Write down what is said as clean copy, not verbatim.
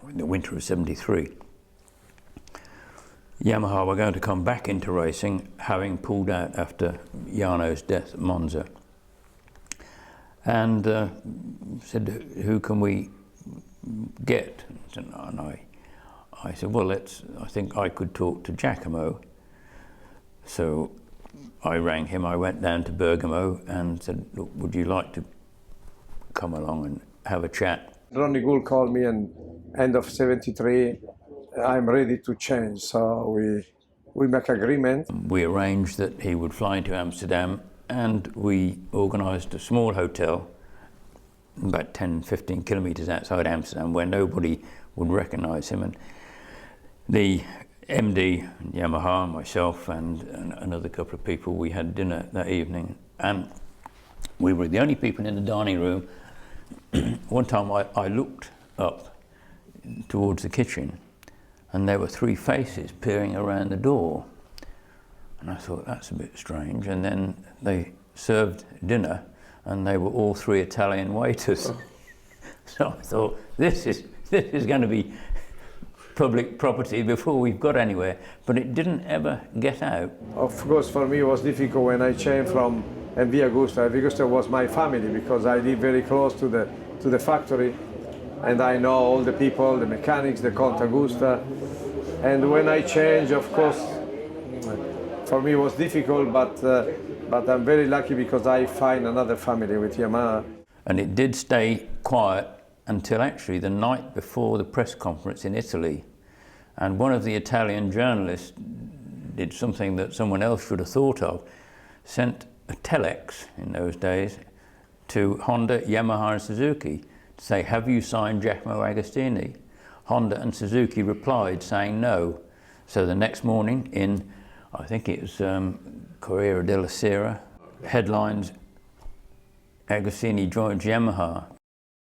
in the winter of '73. Yamaha were going to come back into racing, having pulled out after Jarno's death at Monza. And said, who can we get? And I said, well, I think I could talk to Giacomo. So I rang him, I went down to Bergamo and said, look, would you like to come along and have a chat? Ronnie Gould called me and end of '73, I'm ready to change. So we make agreement. We arranged that he would fly into Amsterdam, and we organised a small hotel about 10, 15 kilometres outside Amsterdam where nobody would recognise him. And the MD, Yamaha, myself and another couple of people, we had dinner that evening, and we were the only people in the dining room. One time I looked up towards the kitchen and there were three faces peering around the door. And I thought, that's a bit strange. And then they served dinner and they were all three Italian waiters. So I thought, this is going to be public property before we've got anywhere. But it didn't ever get out. Of course, for me it was difficult when I changed from MV Agusta. MV Agusta was my family because I live very close to the factory, and I know all the people, the mechanics, the Conte Agusta. And when I changed, of course, for me it was difficult, but I'm very lucky because I find another family with Yamaha. And it did stay quiet until actually the night before the press conference in Italy. And one of the Italian journalists did something that someone else should have thought of, sent a telex in those days to Honda, Yamaha and Suzuki to say, have you signed Giacomo Agostini? Honda and Suzuki replied saying no. So the next morning in, I think it was Corriere della Sera, headlines, Agostini joins Yamaha.